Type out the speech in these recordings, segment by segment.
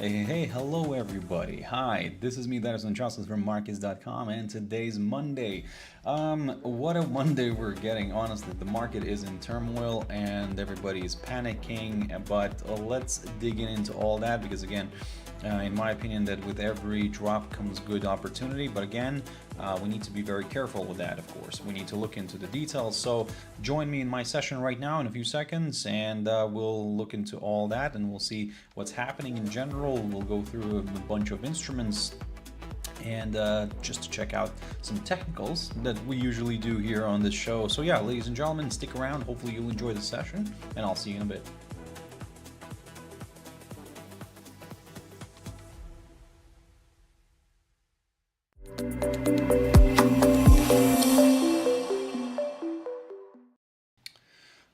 Hey, hello everybody. Hi, this is me, Darius Anucauskas from Markets.com, and today's Monday. What a Monday we're getting, honestly. The market is in turmoil and everybody is panicking, but let's dig into all that because, again, in my opinion, that with every drop comes good opportunity, but again, we need to be very careful with that, of course. We need to look into the details. So join me in my session right now in a few seconds, and we'll look into all that, and we'll see what's happening in general. We'll go through a bunch of instruments and just to check out some technicals that we usually do here on this show. So yeah, ladies and gentlemen, stick around. Hopefully you'll enjoy the session, and I'll see you in a bit.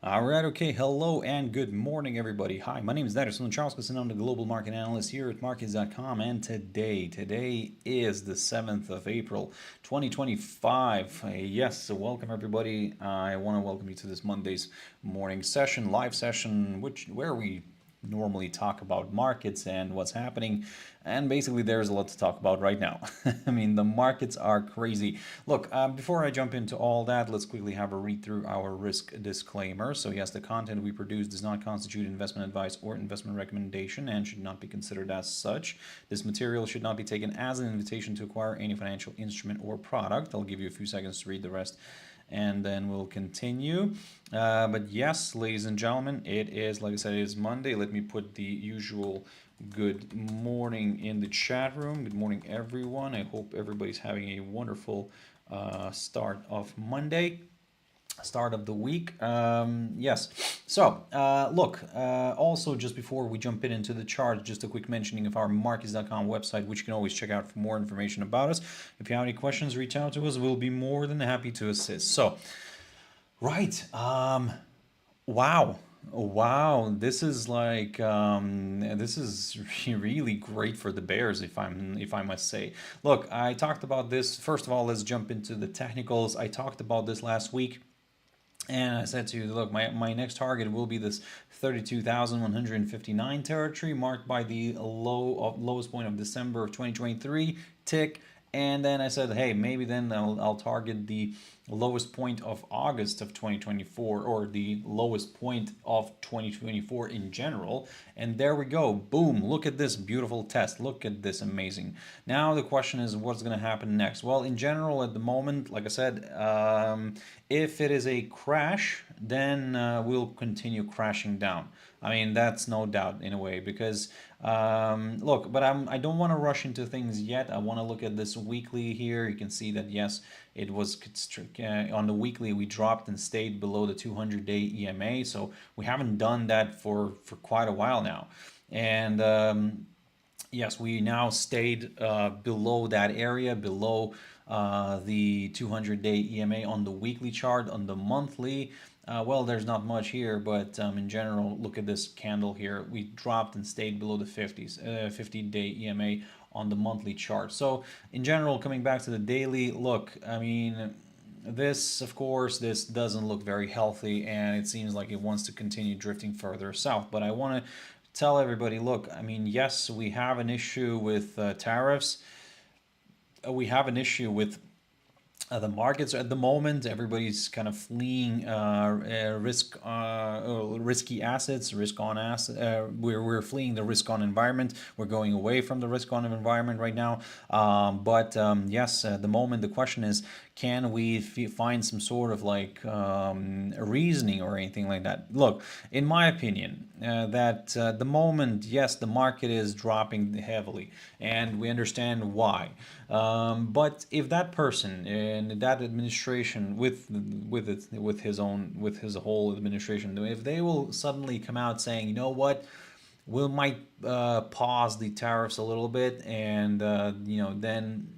Alright, okay, hello and good morning everybody. Hi, my name is Darius Anucauskas and I'm the Global Market Analyst here at Markets.com, and today is the 7th of April 2025. Yes, so welcome everybody. I want to welcome you to this Monday's morning session, live session, where we normally talk about markets and what's happening, and basically there's a lot to talk about right now. I mean, the markets are crazy. Look, before I jump into all that, let's quickly have a read through our risk disclaimer. So yes, the content we produce does not constitute investment advice or investment recommendation and should not be considered as such. This material should not be taken as an invitation to acquire any financial instrument or product. I'll give you a few seconds to read the rest and then we'll continue. But yes, ladies and gentlemen, it is, like I said, it is Monday. Let me put the usual good morning in the chat room. Good morning, everyone. I hope everybody's having a wonderful start of Monday. Start of the week. Yes, so look, also just before we jump into the chart, just a quick mentioning of our Markets.com website, which you can always check out for more information about us. If you have any questions, reach out to us. We'll be more than happy to assist. So right, wow, this is like this is really great for the bears, if I must say. Look, I talked about this. First of all, let's jump into the technicals. I talked about this last week. And I said to you, look, my next target will be this 32,159 territory, marked by the lowest point of December of 2023 tick. And then I said, hey, maybe then I'll target the lowest point of August of 2024, or the lowest point of 2024 in general. And there we go. Boom. Look at this beautiful test. Look at this amazing. Now the question is, what's going to happen next? Well, in general, at the moment, like I said, if it is a crash, then we'll continue crashing down. I mean, that's no doubt in a way, because look, but I don't want to rush into things yet. I want to look at this weekly here. You can see that yes, it was on the weekly we dropped and stayed below the 200-day EMA. So we haven't done that for quite a while now, and yes, we now stayed below that area, below the 200-day EMA on the weekly chart. On the monthly, well, there's not much here, but in general, look at this candle here. We dropped and stayed below the 50-day EMA on the monthly chart. So in general, coming back to the daily, look, I mean, this, of course, this doesn't look very healthy, and it seems like it wants to continue drifting further south. But I want to tell everybody, look, I mean, yes, we have an issue with tariffs. We have an issue with the markets at the moment. Everybody's kind of fleeing risky assets, risk-on asset. We're fleeing the risk-on environment. We're going away from the risk-on environment right now. Yes, at the moment, the question is, can we find some sort of like reasoning or anything like that? Look, in my opinion, that the moment, yes, the market is dropping heavily, and we understand why. But if that person in that administration, with his whole administration, if they will suddenly come out saying, you know what, we might pause the tariffs a little bit, and then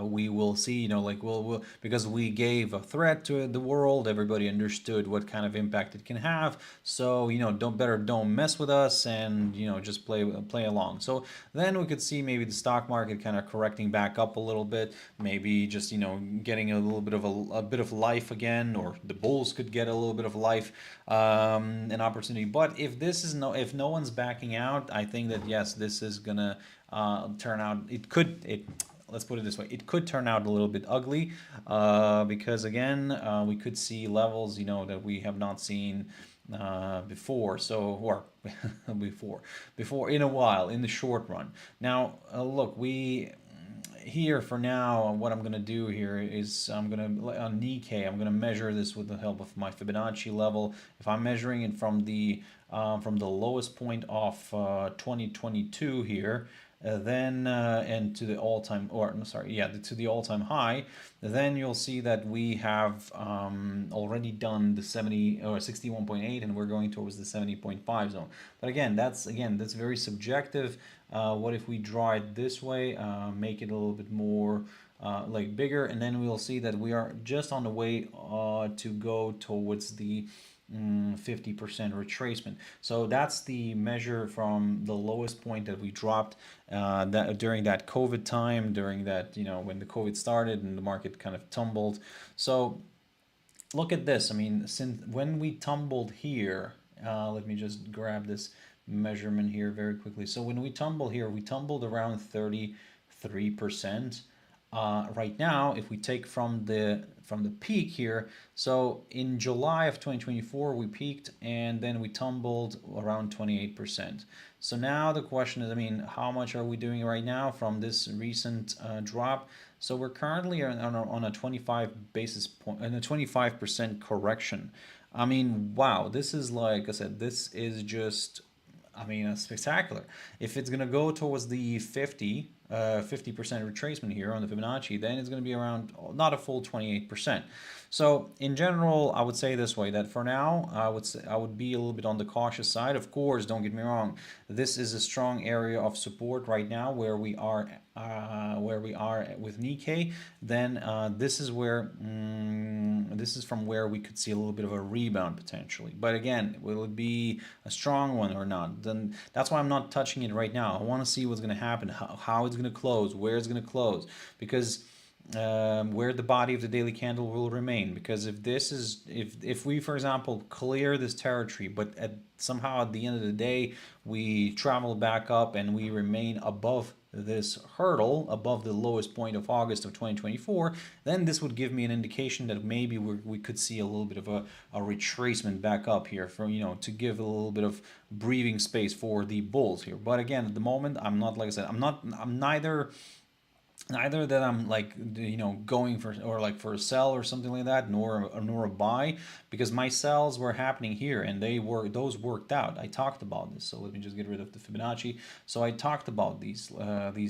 we will see, you know, like we'll because we gave a threat to the world, everybody understood what kind of impact it can have. So, you know, don't mess with us, and, you know, just play along. So then we could see maybe the stock market kind of correcting back up a little bit, maybe just, you know, getting a little bit of a bit of life again, or the bulls could get a little bit of life, an opportunity. But if no one's backing out, I think that yes, this is gonna turn out. Let's put it this way, it could turn out a little bit ugly, because again, we could see levels, you know, that we have not seen before, or before in a while, in the short run. Now, look, we here for now, what I'm going to do here is on Nikkei, I'm going to measure this with the help of my Fibonacci level. If I'm measuring it from the lowest point of 2022 here, then and to the all-time, or no, sorry, yeah, to the all-time high, then you'll see that we have already done the 70 or 61.8, and we're going towards the 70.5 zone. But again, that's very subjective. What if we draw it this way, make it a little bit more like bigger, and then we'll see that we are just on the way to go towards the 50% retracement. So that's the measure from the lowest point that we dropped during that COVID time, during that, you know, when the COVID started and the market kind of tumbled. So look at this. I mean, since when we tumbled here, let me just grab this measurement here very quickly. So when we tumble here, we tumbled around 33%. Right now, if we take from the peak here, so in July of 2024 we peaked, and then we tumbled around 28%. So now the question is, I mean, how much are we doing right now from this recent drop? So we're currently on a 25 basis point and a 25% correction. I mean, wow, this is, like I said, this is just, I mean, spectacular. If it's going to go towards the 50% retracement here on the Fibonacci, then it's going to be around not a full 28%. So in general, I would say this way, that for now, I would be a little bit on the cautious side. Of course, don't get me wrong, this is a strong area of support right now where we are with Nikkei. Then this is from where we could see a little bit of a rebound potentially. But again, will it be a strong one or not? Then that's why I'm not touching it right now. I want to see what's going to happen, how it's going to close, where it's going to close, because where the body of the daily candle will remain. Because if we, for example, clear this territory, but somehow at the end of the day we travel back up and we remain above this hurdle, above the lowest point of August of 2024, then this would give me an indication that maybe we could see a little bit of a retracement back up here, for, you know, to give a little bit of breathing space for the bulls here. But again, at the moment, I'm not, like I said, I'm neither that I'm, like, you know, going for, or like for a sell or something like that, nor a buy, because my sells were happening here and those worked out. I talked about this, so let me just get rid of the Fibonacci. So I talked about these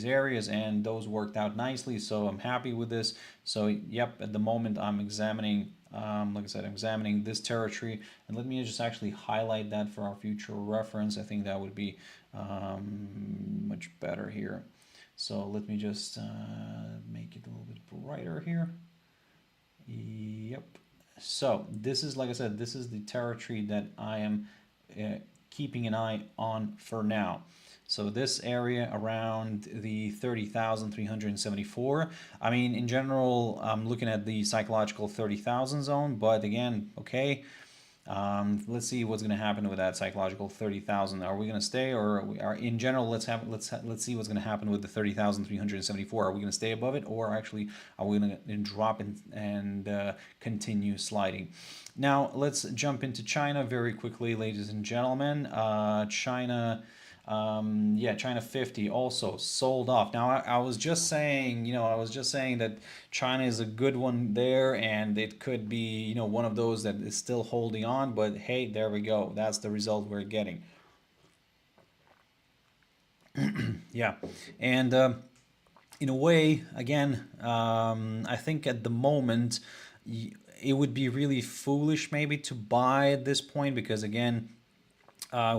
areas, and those worked out nicely, so I'm happy with this. So yep, at the moment I'm examining, like I said, I'm examining this territory, and let me just actually highlight that for our future reference. I think that would be much better here. So let me just make it a little bit brighter here. Yep. So this is, like I said, this is the territory that I am keeping an eye on for now. So this area around the 30,374. I mean, in general, I'm looking at the psychological 30,000 zone, but again, okay. Let's see what's going to happen with that psychological 30,000. Are we going to stay, or are in general? Let's see what's going to happen with the 30,374. Are we going to stay above it, or actually are we going to drop and continue sliding? Now let's jump into China very quickly, ladies and gentlemen. China. China 50 also sold off. Now I was just saying, that China is a good one there, and it could be, you know, one of those that is still holding on, but hey, there we go. That's the result we're getting. Yeah, and in a way, again, I think at the moment it would be really foolish maybe to buy at this point, because again,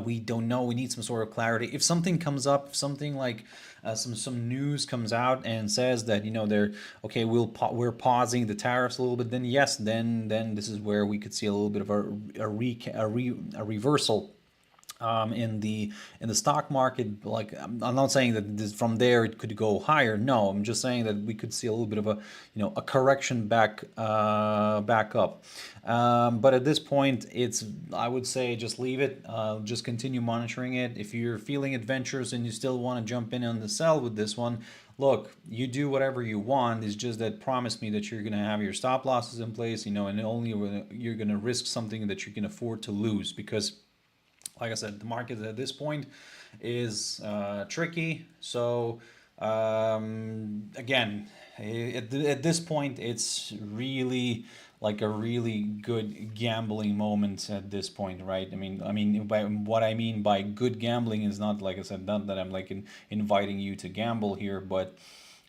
We don't know. We need some sort of clarity. If something comes up, if something like some news comes out and says that they're okay, we're pausing the tariffs a little bit, then yes, then this is where we could see a little bit of a reversal in the stock market. Like, I'm not saying that from there it could go higher. No, I'm just saying that we could see a little bit of a correction back up. But at this point, I would say just leave it. Just continue monitoring it. If you're feeling adventurous and you still want to jump in on the sell with this one, look, you do whatever you want. It's just that promise me that you're going to have your stop losses in place, and only you're going to risk something that you can afford to lose, because like I said, the market at this point is tricky. So again, at this point, it's really like a really good gambling moment at this point, right? What I mean by good gambling is not, like I said, not that I'm like inviting you to gamble here, but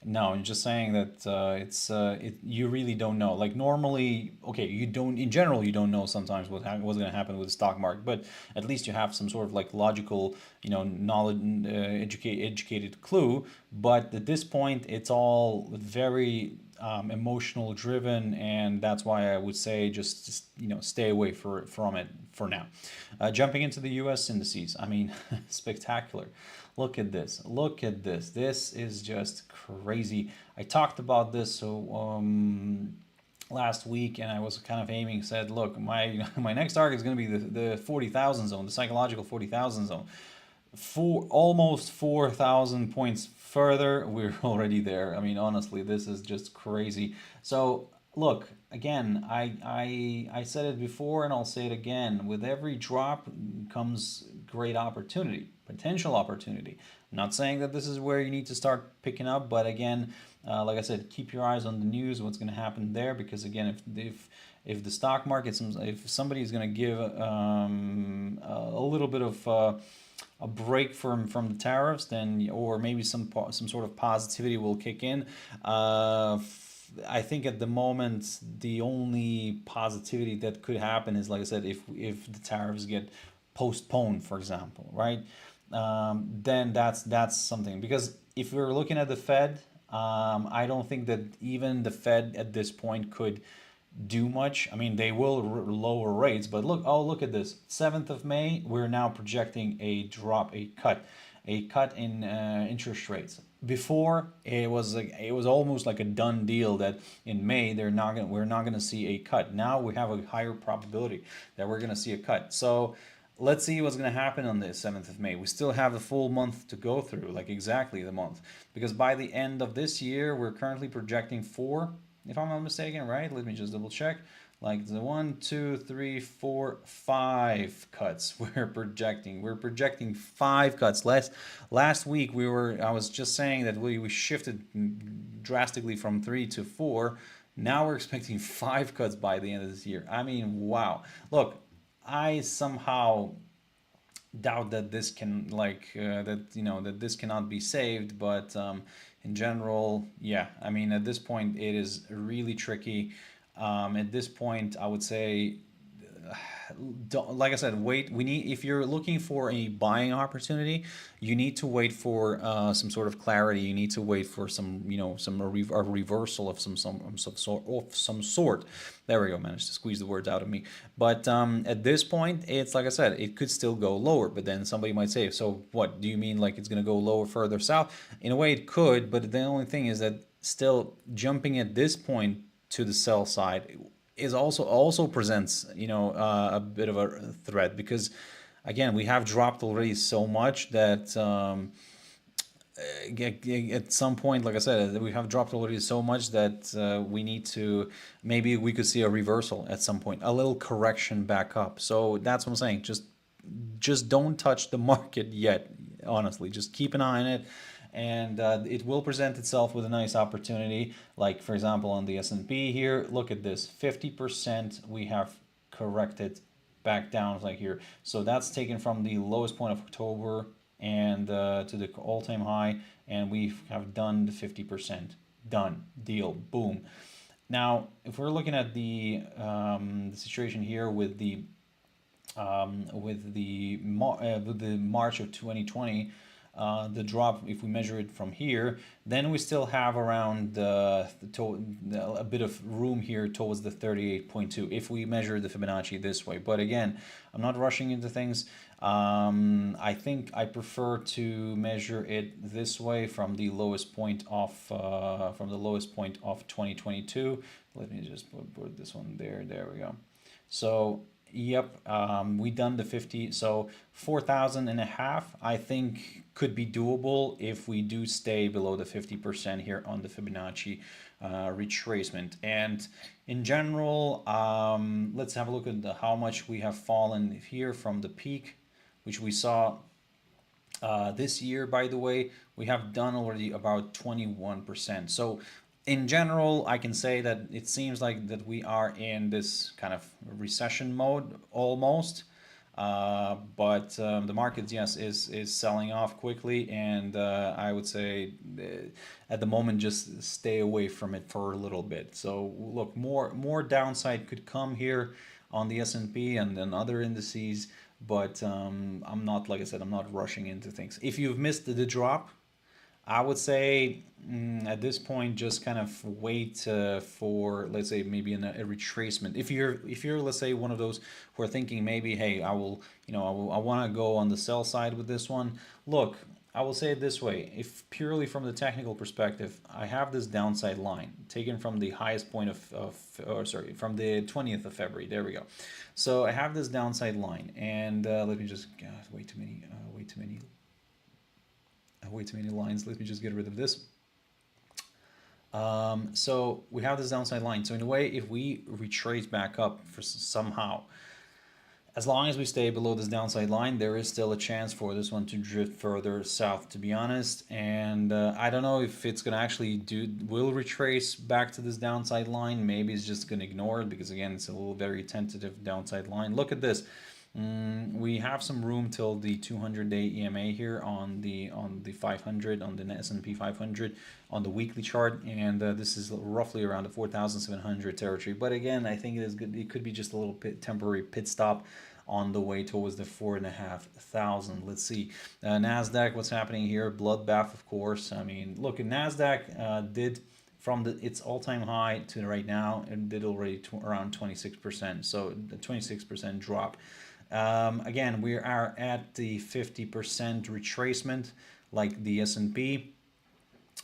no, I'm just saying that you really don't know. Like, normally, okay, you don't, in general, you don't know sometimes what's going to happen with the stock market, but at least you have some sort of like logical, knowledge, educated clue. But at this point, it's all very emotional driven, and that's why I would say just stay away from it for now. Jumping into the U.S. indices, spectacular. Look at this. Look at this. This is just crazy. I talked about this last week, and I was kind of aiming, said, look, my next target is going to be the 40,000 zone, the psychological 40,000 zone. Almost 4,000 points further, we're already there. Honestly, this is just crazy. So look, again, I said it before and I'll say it again. With every drop comes great opportunity, potential opportunity. I'm not saying that this is where you need to start picking up, but again, like I said, keep your eyes on the news, what's going to happen there, because again, if the stock market, if somebody is going to give a little bit of a break from the tariffs, then, or maybe some sort of positivity will kick in. I think at the moment the only positivity that could happen is, like I said, if the tariffs get postponed, for example, right? Then that's something. Because if we're looking at the Fed, I don't think that even the Fed at this point could do much. They will lower rates, but look at this. 7th of May, we're now projecting a cut in interest rates. Before, it was almost like a done deal that in May we're not gonna see a cut. Now we have a higher probability that we're gonna see a cut. So let's see what's going to happen on the 7th of May. We still have a full month to go through, like exactly the month. Because by the end of this year, we're currently projecting 4, if I'm not mistaken, right? Let me just double check. Like the 1, 2, 3, 4, 5 cuts we're projecting. We're projecting 5 cuts. Last week I was just saying that we shifted drastically from 3 to 4. Now we're expecting 5 cuts by the end of this year. Wow. Look, I somehow doubt that this can that this cannot be saved, but in general, yeah, at this point it is really tricky. At this point, I would say, like I said, wait. If you're looking for a buying opportunity, you need to wait for some sort of clarity. You need to wait for a reversal of some sort. There we go. Managed to squeeze the words out of me. But at this point, it's like I said, it could still go lower. But then somebody might say, so what do you mean? Like it's going to go lower further south? In a way, it could. But the only thing is that still jumping at this point to the sell side is also presents a bit of a threat, because again, we have dropped already so much that at some point, like I said, we have dropped already so much that we need to, maybe we could see a reversal at some point, a little correction back up. So that's what I'm saying. Just don't touch the market yet. Honestly, just keep an eye on it, and it will present itself with a nice opportunity. Like, for example, on the S&P here, look at this, 50% we have corrected back down, like here. So that's taken from the lowest point of October and to the all-time high, and we have done the 50%. Done. Deal. Boom. Now, if we're looking at the situation here with the with the March of 2020, the drop, if we measure it from here, then we still have around a bit of room here towards the 38.2 if we measure the Fibonacci this way. But again, I'm not rushing into things. I think I prefer to measure it this way from the lowest point of 2022. Let me just put this one there. There we go. So yep, we done the 50. So 4,000 and a half, I think could be doable if we do stay below the 50% here on the Fibonacci retracement. And in general, let's have a look at how much we have fallen here from the peak, which we saw this year. By the way, we have done already about 21%. So in general, I can say that it seems like that we are in this kind of recession mode almost. But the market, yes, is selling off quickly, and I would say at the moment just stay away from it for a little bit. So look, more downside could come here on the S&P and then other indices, but I'm not, like I said, I'm not rushing into things. If you've missed the drop, I would say at this point just kind of wait for, let's say, maybe a retracement. If you're let's say one of those who are thinking maybe, hey, I want to go on the sell side with this one. Look, I will say it this way: if purely from the technical perspective, I have this downside line taken from the highest point from the 20th of February. There we go. So I have this downside line, and let me just way too many lines. Let me just get rid of this. So we have this downside line. So in a way, if we retrace back up for somehow, as long as we stay below this downside line, there is still a chance for this one to drift further south, to be honest. And I don't know if it's going to actually will retrace back to this downside line. Maybe it's just going to ignore it because, again, it's a little very tentative downside line. Look at this. We have some room till the 200-day EMA here on the 500, on the S&P 500 on the weekly chart, and this is roughly around the 4,700 territory. But again, I think it is good. It could be just a little temporary pit stop on the way towards the 4,500. Let's see, NASDAQ. What's happening here? Bloodbath, of course. I mean, look, NASDAQ did from its all-time high to right now, it did already around 26%. So the 26% drop. Again, we are at the 50% retracement like the S&P.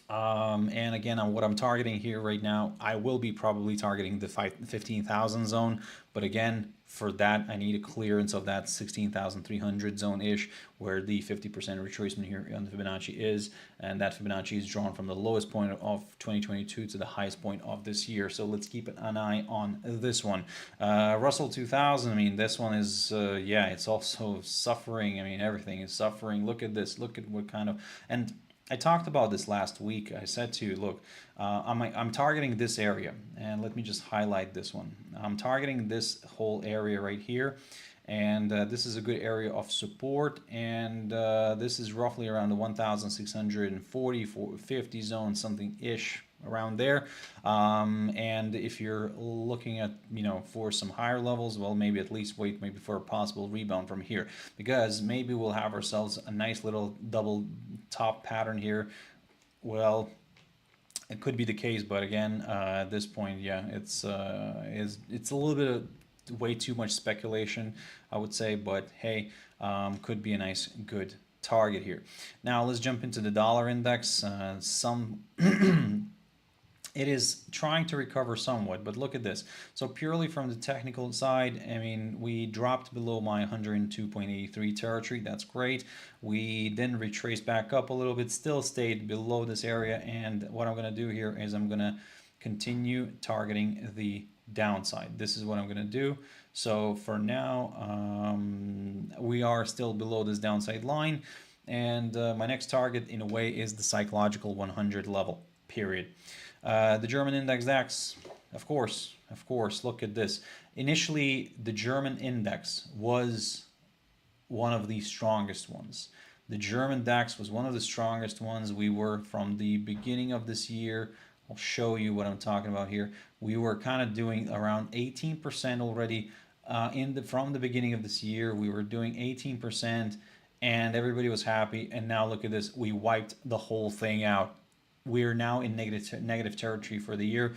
And again, what I'm targeting here right now, I will be probably targeting the 15,000 zone. But again, for that, I need a clearance of that 16,300 zone-ish, where the 50% retracement here on the Fibonacci is. And that Fibonacci is drawn from the lowest point of 2022 to the highest point of this year. So let's keep an eye on this one. Russell 2000, I mean, this one is, yeah, it's also suffering. I mean, everything is suffering. Look at this. Look at what kind of... And I talked about this last week. I said to you, look, I'm targeting this area, and let me just highlight this one. I'm targeting this whole area right here, and this is a good area of support, and this is roughly around the 1,640, 50 zone, something ish around there. And if you're looking at, for some higher levels, well, maybe at least wait maybe for a possible rebound from here, because maybe we'll have ourselves a nice little double top pattern here. Well, it could be the case, but again, at this point, yeah, it's a little bit of way too much speculation, I would say, but hey, could be a nice, good target here. Now let's jump into the dollar index. It is trying to recover somewhat, but look at this. So purely from the technical side, I mean, we dropped below my 102.83 territory. That's great. We then retraced back up a little bit, still stayed below this area. And what I'm going to do here is I'm going to continue targeting the downside. This is what I'm going to do. So for now, we are still below this downside line. And my next target, in a way, is the psychological 100 level, period. The German index DAX, of course, look at this. Initially, the German index was one of the strongest ones. The German DAX was one of the strongest ones. We were, from the beginning of this year, I'll show you what I'm talking about here. We were kind of doing around 18% already from the beginning of this year, we were doing 18%, and everybody was happy. And now look at this, we wiped the whole thing out. We're now in negative territory for the year.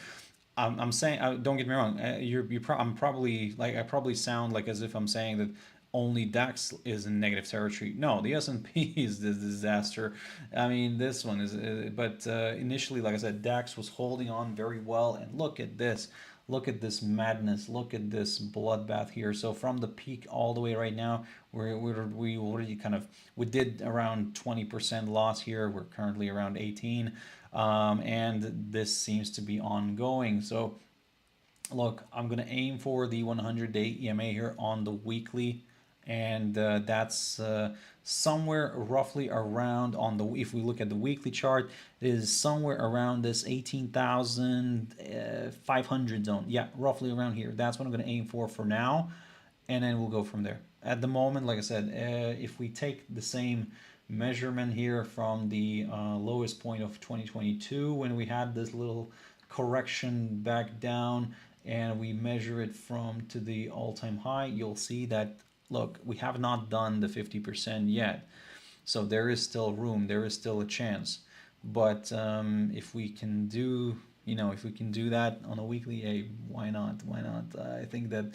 I'm saying, don't get me wrong. I'm probably like, I probably sound like as if I'm saying that only DAX is in negative territory. No, the S&P is the disaster. I mean, this one is, but initially, like I said, DAX was holding on very well. And look at this. Look at this madness. Look at this bloodbath here. So from the peak all the way right now, we already we did around 20% loss here. We're currently around 18, and this seems to be ongoing. So look, I'm gonna aim for the 100-day EMA here on the weekly, and that's somewhere roughly around on the, if we look at the weekly chart, it is somewhere around this 18,500 zone. Yeah, roughly around here. That's what I'm going to aim for now, and then we'll go from there. At the moment, like I said, if we take the same measurement here from the lowest point of 2022, when we had this little correction back down, and we measure it from to the all-time high, you'll see that, look, we have not done the 50% yet. So there is still room, there is still a chance. But if we can do, if we can do that on a weekly, hey, why not? Why not? I think that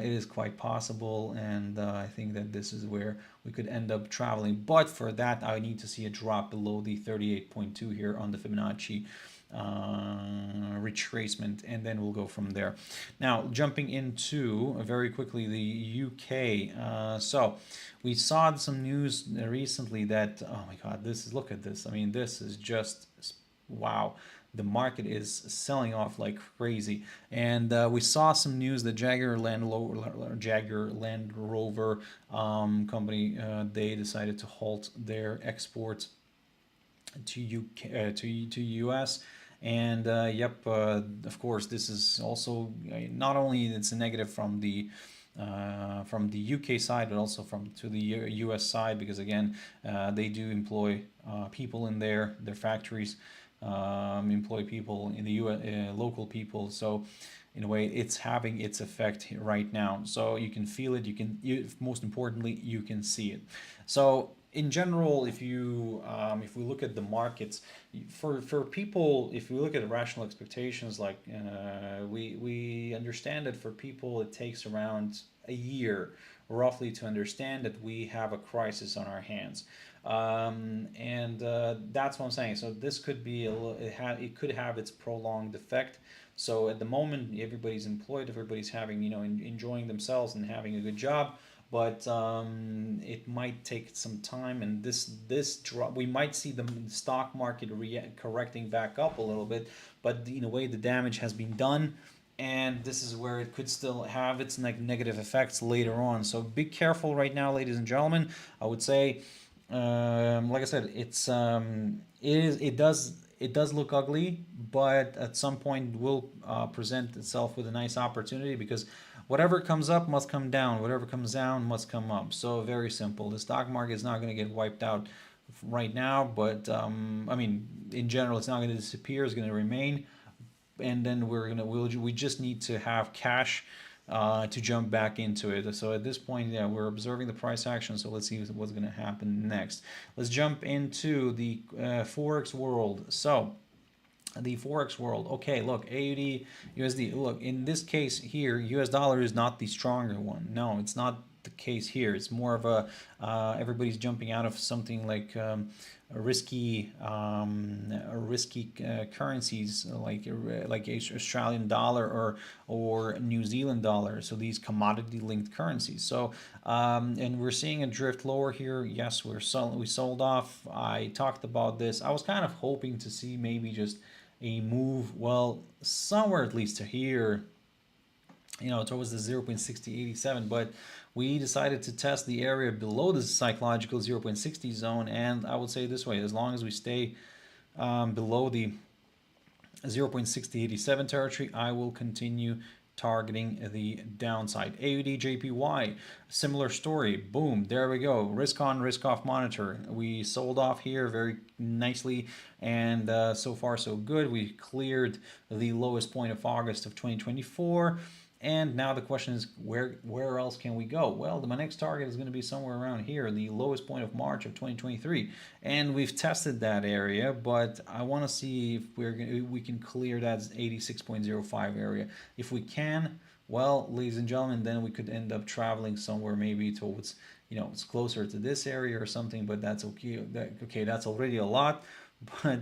it is quite possible, and I think that this is where we could end up traveling. But for that, I need to see a drop below the 38.2 here on the Fibonacci retracement, and then we'll go from there. Now, jumping into very quickly the UK. So we saw some news recently that, oh my God, look at this. I mean, this is just wow. The market is selling off like crazy, and we saw some news that Jaguar Land Rover company, they decided to halt their exports to UK to US. And of course, this is also not only it's a negative from the UK side, but also to the US side, because again, they do employ people in their factories, employ people in the local people. So in a way, it's having its effect right now. So you can feel it. Most importantly, you can see it. So in general, if we look at the markets, for people, if we look at rational expectations, like we understand that for people it takes around a year roughly to understand that we have a crisis on our hands, and that's what I'm saying. So this could be it could have its prolonged effect. So at the moment, everybody's employed, everybody's having enjoying themselves and having a good job. But it might take some time, and this drop, we might see the stock market correcting back up a little bit, but in a way the damage has been done, and this is where it could still have its negative effects later on. So be careful right now, ladies and gentlemen. I would say, like I said, it does look ugly, but at some point will present itself with a nice opportunity, because whatever comes up must come down. Whatever comes down must come up. So very simple. The stock market is not going to get wiped out right now, but I mean, in general, it's not going to disappear. It's going to remain, and then we just need to have cash to jump back into it. So at this point, yeah, we're observing the price action. So let's see what's going to happen next. Let's jump into the Forex world. So the Forex world. Okay, look, AUD, USD. Look, in this case here, US dollar is not the stronger one. No, it's not the case here. It's more of a everybody's jumping out of something like risky currencies like Australian dollar or New Zealand dollar. So these commodity linked currencies. So and we're seeing a drift lower here. Yes, we sold off. I talked about this. I was kind of hoping to see maybe just a move, well, somewhere at least to here, towards the 0.6087, but we decided to test the area below the psychological 0.60 zone, and I would say this way, as long as we stay below the 0.6087 territory, I will continue targeting the downside. AUDJPY, similar story. Boom, there we go. Risk on, risk off monitor. We sold off here very nicely, and so far so good. We cleared the lowest point of August of 2024, And now the question is, where else can we go? Well, my next target is going to be somewhere around here, the lowest point of March of 2023, and we've tested that area, but I want to see if we can clear that 86.05 area. If we can, well, ladies and gentlemen, then we could end up traveling somewhere maybe towards, it's closer to this area or something, but that's okay. That's already a lot, but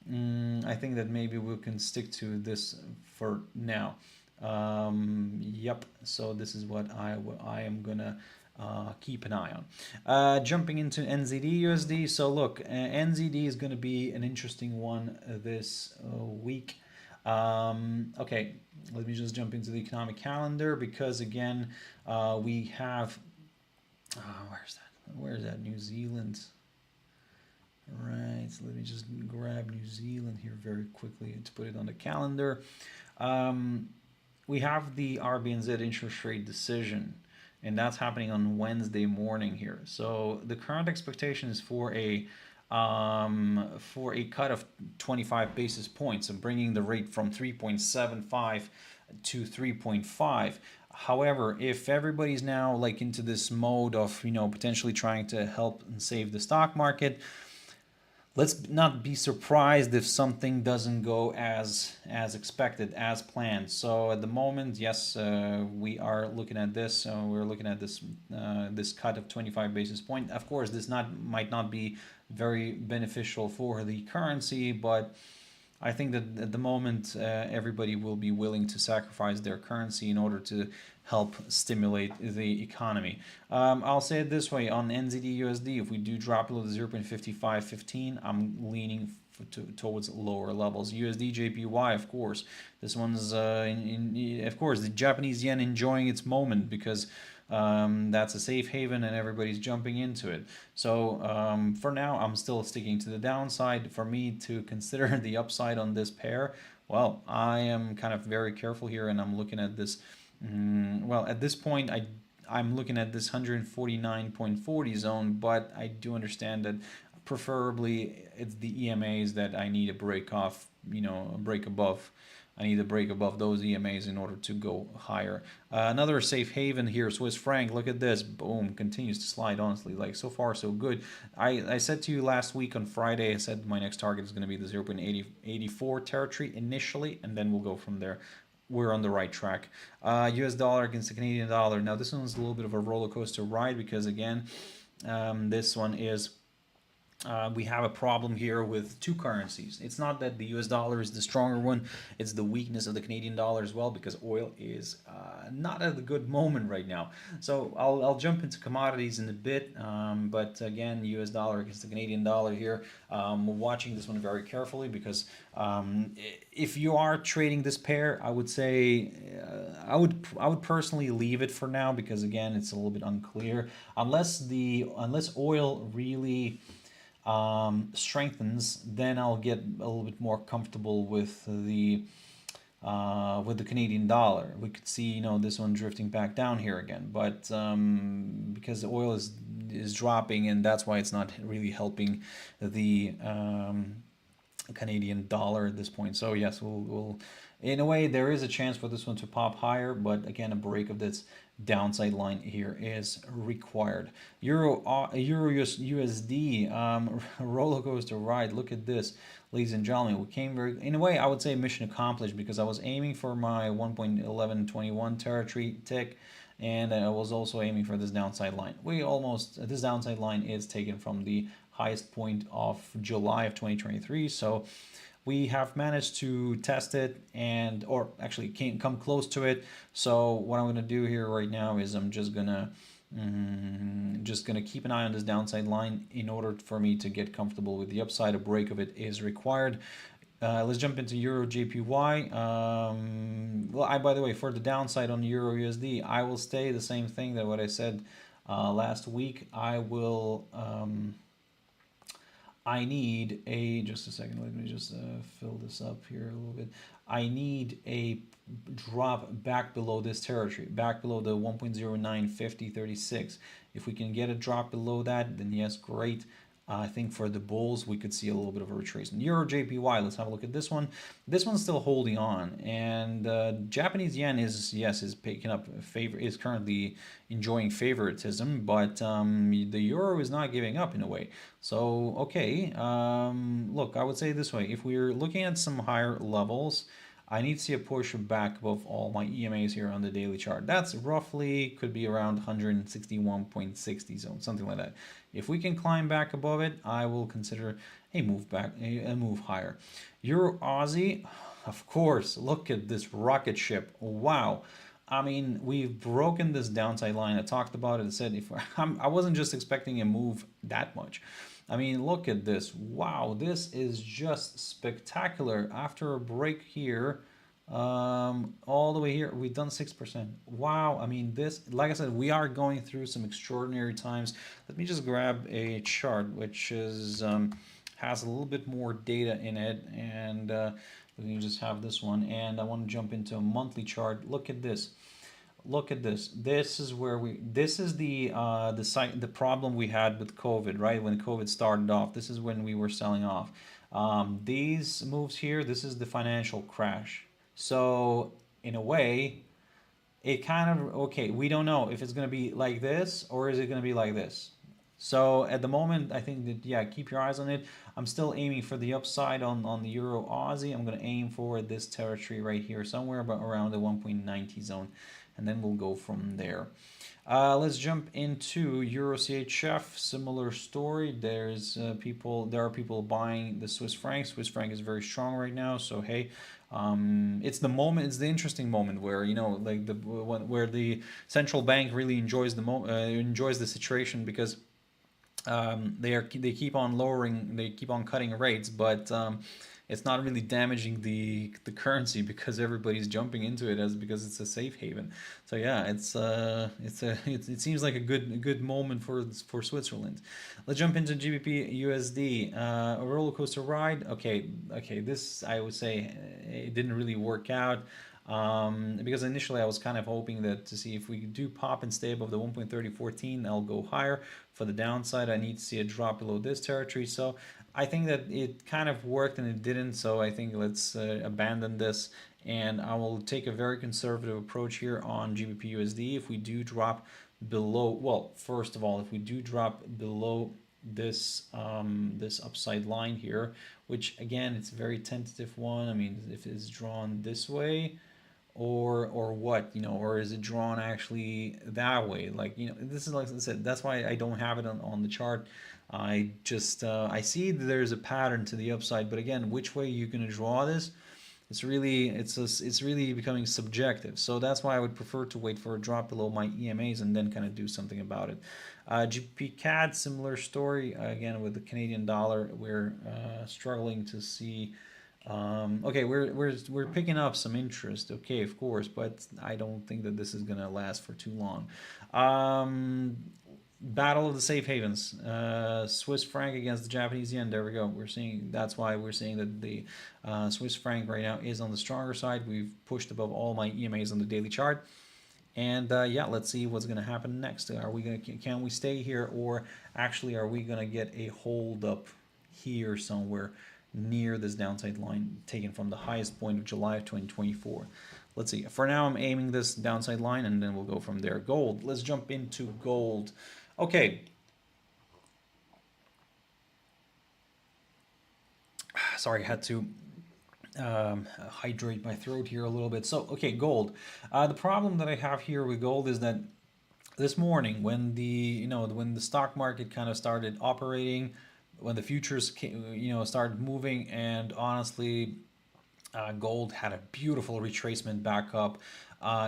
I think that maybe we can stick to this for now. Yep, so this is what I am gonna keep an eye on. Jumping into NZD/USD. So look, NZD is gonna be an interesting one this week. Okay, let me just jump into the economic calendar, because again, we have where's that? New Zealand. Right, so let me just grab New Zealand here very quickly to put it on the calendar. We have the RBNZ interest rate decision, and that's happening on Wednesday morning here. So the current expectation is for a cut of 25 basis points, and bringing the rate from 3.75 to 3.5. However, if everybody's now like into this mode of potentially trying to help and save the stock market, let's not be surprised if something doesn't go as expected, as planned. So at the moment, yes, we are looking at this. We're looking at this this cut of 25 basis point. Of course, this might not be very beneficial for the currency, but I think that at the moment, everybody will be willing to sacrifice their currency in order to help stimulate the economy. I'll say it this way, on NZD/USD, if we do drop below the 0.5515, I'm leaning towards lower levels. USDJPY, of course, this one's of course the Japanese yen enjoying its moment, because that's a safe haven and everybody's jumping into it. So for now, I'm still sticking to the downside. For me to consider the upside on this pair, well, I am kind of very careful here, and I'm looking at this. Well, at this point, I'm looking at this 149.40 zone, but I do understand that preferably it's the EMAs that I need to break off, break above. I need to break above those EMAs in order to go higher. Another safe haven here, Swiss franc. Look at this. Boom. Continues to slide, honestly. Like, so far, so good. I said to you last week on Friday, I said my next target is going to be the 0.84 territory initially, and then we'll go from there. We're on the right track. US dollar against the Canadian dollar. Now, this one's a little bit of a roller coaster ride, because, again, this one is... we have a problem here with two currencies. It's not that the US dollar is the stronger one, it's the weakness of the Canadian dollar as well, because oil is not at a good moment right now. So I'll jump into commodities in a bit, but again, US dollar against the Canadian dollar here. We're watching this one very carefully, because if you are trading this pair, I would say I would personally leave it for now, because again, it's a little bit unclear unless oil really strengthens, then I'll get a little bit more comfortable with the Canadian dollar. We could see, this one drifting back down here again, but because the oil is dropping, and that's why it's not really helping the Canadian dollar at this point. So yes, we'll in a way, there is a chance for this one to pop higher, but again, a break of this downside line here is required. EURUSD roller coaster ride. Look at this, ladies and gentlemen. We came in a way, I would say mission accomplished, because I was aiming for my 1.1121 territory tick, and I was also aiming for this downside line. This downside line is taken from the highest point of July of 2023. So we have managed to test it, or actually can't come close to it. So what I'm going to do here right now is I'm just gonna keep an eye on this downside line in order for me to get comfortable with the upside. A break of it is required. Let's jump into EUROJPY. By the way, for the downside on EURUSD, I will stay the same thing that what I said last week. I need just a second, let me just fill this up here a little bit. I need a drop back below this territory, back below the 1.095036. If we can get a drop below that, then yes, great. I think for the bulls, we could see a little bit of a retracement. EUROJPY, let's have a look at this one. This one's still holding on, and Japanese yen is, yes, is picking up favor, is currently enjoying favoritism, but the euro is not giving up in a way. So okay, look, I would say this way: if we're looking at some higher levels, I need to see a push back above all my EMAs here on the daily chart. That's roughly could be around 161.60 zone, something like that. If we can climb back above it, I will consider a move back, a move higher. Euro Aussie, of course, look at this rocket ship. Wow. I mean, we've broken this downside line. I talked about it. I said if I wasn't just expecting a move that much. I mean, look at this. Wow, this is just spectacular. After a break here, all the way here, we've done 6%. Wow, I mean, this, like I said, we are going through some extraordinary times. Let me just grab a chart which is has a little bit more data in it, and we can just have this one. And I want to jump into a monthly chart. Look at this. Look at this. This is where we. This is the problem we had with COVID, right? When COVID started off, this is when we were selling off. These moves here. This is the financial crash. So in a way, it kind of okay. We don't know if it's gonna be like this or is it gonna be like this. So at the moment, I think that yeah, keep your eyes on it. I'm still aiming for the upside on the Euro Aussie. I'm gonna aim for this territory right here, somewhere about around the 1.90 zone, and then we'll go from there. Let's jump into Euro CHF. Similar story. There are people buying the Swiss franc. Swiss franc is very strong right now. So hey, it's the moment. It's the interesting moment where like where the central bank really enjoys enjoys the situation because they keep on lowering, they keep on cutting rates, but it's not really damaging the currency because everybody's jumping into it as because it's a safe haven. So yeah, it seems like a good moment for Switzerland. Let's jump into GBP USD. A roller coaster ride. Okay, this I would say it didn't really work out. Because initially I was kind of hoping that to see if we do pop and stay above the 1.3014, I'll go higher. For the downside, I need to see a drop below this territory. So I think that it kind of worked and it didn't. So I think let's abandon this, and I will take a very conservative approach here on GBP USD. If we do drop below, well, first of all, if we do drop below this this upside line here, which again it's a very tentative one. I mean, if it's drawn this way, or what, or is it drawn actually that way, like, this is, like I said, that's why I don't have it on the chart. I just I see that there's a pattern to the upside, but again, which way you're going to draw this, it's really becoming subjective. So that's why I would prefer to wait for a drop below my EMAs and then kind of do something about it. GBPCAD, similar story again with the Canadian dollar. We're struggling to see. Okay, we're picking up some interest. Okay, of course, but I don't think that this is gonna last for too long. Battle of the safe havens. Swiss franc against the Japanese yen. There we go. That's why we're seeing that the Swiss franc right now is on the stronger side. We've pushed above all my EMAs on the daily chart. And yeah, let's see what's going to happen next. Can we stay here, or actually are we going to get a hold up here somewhere near this downside line taken from the highest point of July of 2024? Let's see. For now, I'm aiming this downside line, and then we'll go from there. Gold. Let's jump into gold. Okay. Sorry, I had to hydrate my throat here a little bit. So, okay, gold. The problem that I have here with gold is that this morning, when when the stock market kind of started operating, when the futures started moving, and honestly, gold had a beautiful retracement back up.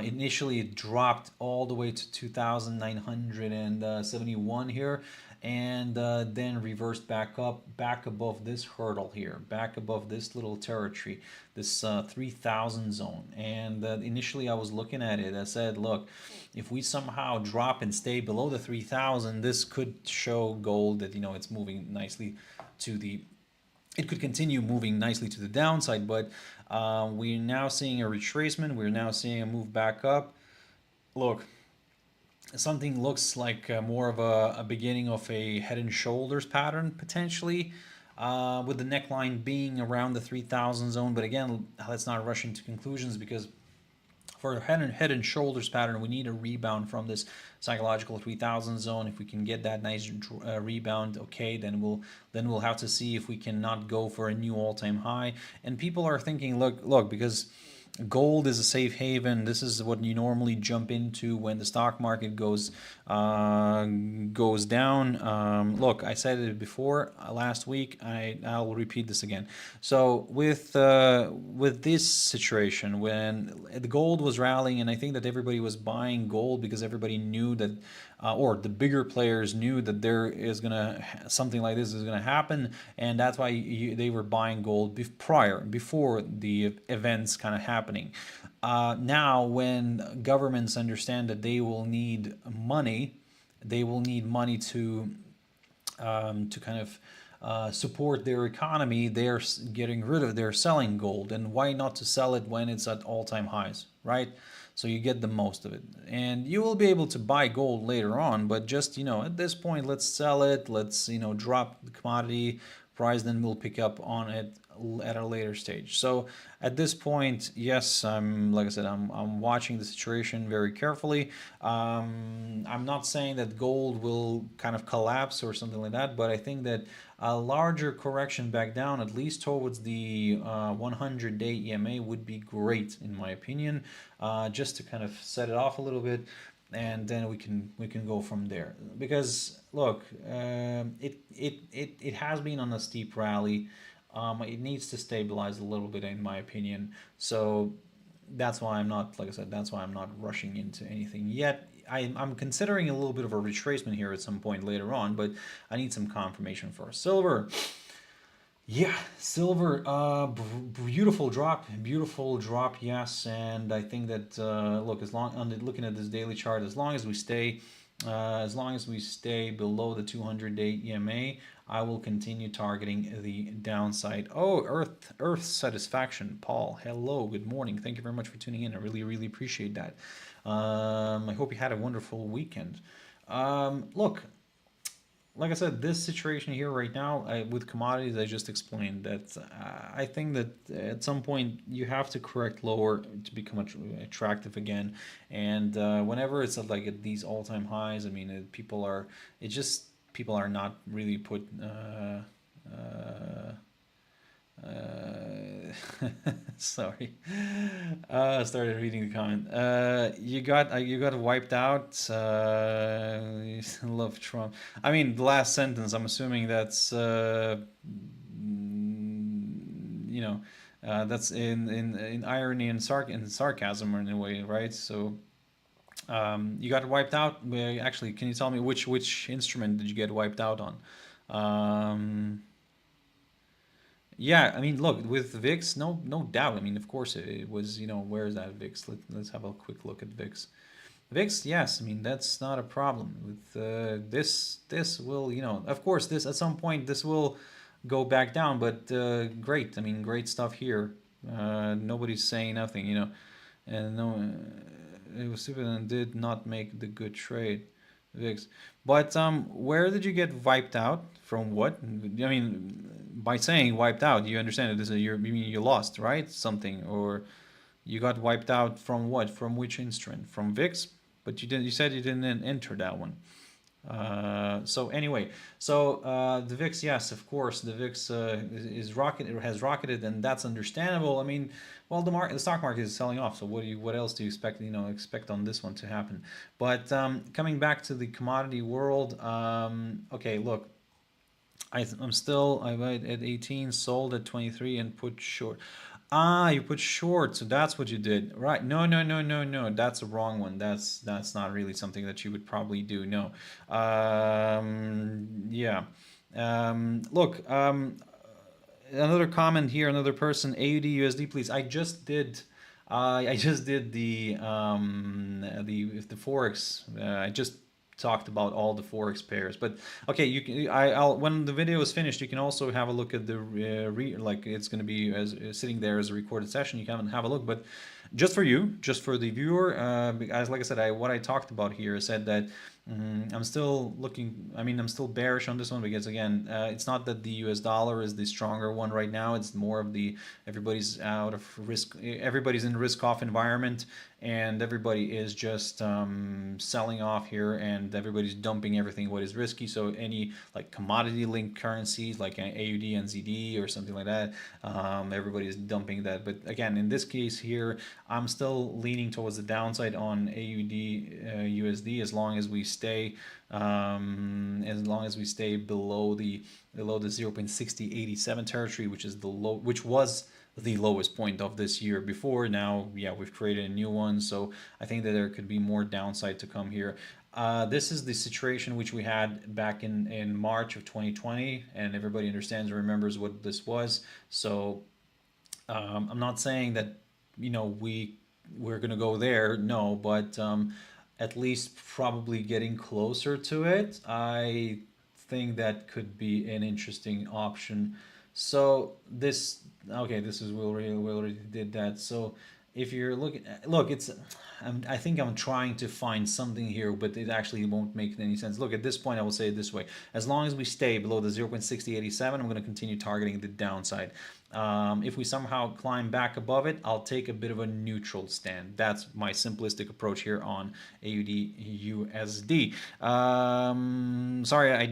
Initially, it dropped all the way to 2,971 here, and then reversed back up, back above this hurdle here, back above this little territory, this 3,000 zone. And initially, I was looking at it. I said, look, if we somehow drop and stay below the 3,000, this could show gold that it's moving nicely to the. It could continue moving nicely to the downside, but we're now seeing a retracement. We're now seeing a move back up. Look, something looks like more of a beginning of a head and shoulders pattern potentially, with the neckline being around the 3000 zone. But again, let's not rush into conclusions, because for a head and shoulders pattern, we need a rebound from this psychological 3000 zone. If we can get that nice rebound, okay, then we'll have to see if we cannot go for a new all-time high. And people are thinking, look, because gold is a safe haven. This is what you normally jump into when the stock market goes down. Look, I said it before last week. I'll repeat this again. So with this situation, when the gold was rallying, and I think that everybody was buying gold because everybody knew that, or the bigger players knew that there is gonna something like this is gonna happen, and that's why they were buying gold before the events kind of happening. Now, when governments understand that they will need money, to kind of support their economy, they're getting rid of, they're selling gold. And why not to sell it when it's at all-time highs, right? So you get the most of it, and you will be able to buy gold later on. But just, at this point, let's sell it. Let's, drop the commodity price, then we'll pick up on it at a later stage. So at this point, yes, like I said, I'm watching the situation very carefully. I'm not saying that gold will kind of collapse or something like that, but I think that a larger correction back down, at least towards the 100-day EMA, would be great in my opinion, just to kind of set it off a little bit, and then we can go from there. Because look, it has been on a steep rally. It needs to stabilize a little bit in my opinion. So that's why I'm not, like I said, that's why I'm not rushing into anything yet. I'm considering a little bit of a retracement here at some point later on, but I need some confirmation for silver. Yeah, silver, beautiful drop, yes. And I think that look, looking at this daily chart, as long as we stay below the 200-day EMA, I will continue targeting the downside. Oh, Earth Satisfaction, Paul. Hello, good morning. Thank you very much for tuning in. I really appreciate that. I hope you had a wonderful weekend. Look, like I said, this situation here right now with commodities, I just explained that I think that at some point you have to correct lower to become attractive again. And whenever it's at these all-time highs, I mean, people are not really put. Sorry, I started reading the comment. You got wiped out. Love Trump. I mean, the last sentence. I'm assuming that's that's in irony and sarcasm or in a way, right? So you got wiped out. Actually, can you tell me which instrument did you get wiped out on? Yeah, I mean, look, with VIX, no doubt. I mean, of course, it was, where is that VIX? Let's have a quick look at VIX. VIX, yes, I mean, that's not a problem. With this will, of course, this at some point this will go back down, but great. I mean, great stuff here. Nobody's saying nothing, and no, it was stupid and did not make the good trade. VIX. But where did you get wiped out from? What? I mean, by saying wiped out, you understand that you mean you lost, right? Something, or you got wiped out from what? From which instrument? From VIX? But you didn't. You said you didn't enter that one. So anyway, the VIX, yes, of course, the VIX has rocketed, and that's understandable. I mean, well, the stock market is selling off, so what else do you expect on this one to happen? But coming back to the commodity world, okay, look, I'm at 18, sold at 23, and put short. Ah, you put short, so that's what you did, right? No. That's a wrong one. That's not really something that you would probably do. No. Yeah. Look. Another comment here. Another person. AUDUSD, please. I just did the Forex. I just talked about all the Forex pairs, but okay, I'll when the video is finished, you can also have a look at the it's going to be as sitting there as a recorded session. You can have a look, but just for you, just for the viewer, as like I said, what I talked about here, I said that I'm still looking, I mean, I'm still bearish on this one because again, it's not that the US dollar is the stronger one right now. It's more of the, everybody's out of risk, everybody's in risk off environment, and everybody is just selling off here, and everybody's dumping everything what is risky. So any like commodity linked currencies like an AUDNZD or something like that, everybody is dumping that. But again, in this case here, I'm still leaning towards the downside on AUD USD as long as we stay below the 0.6087 territory, which is the low, which was the lowest point of this year before. Now, yeah, we've created a new one, so I think that there could be more downside to come here. This is the situation which we had back in March of 2020, and everybody understands and remembers what this was. So I'm not saying that we're gonna go there, no, but at least probably getting closer to it. I think that could be an interesting option. So this, okay, this is, we already did that. So if you're looking, look, it's, I think I'm trying to find something here, but it actually won't make any sense. Look, at this point, I will say it this way: as long as we stay below the 0.6087, I'm going to continue targeting the downside. If we somehow climb back above it, I'll take a bit of a neutral stand. That's my simplistic approach here on AUDUSD. Sorry, I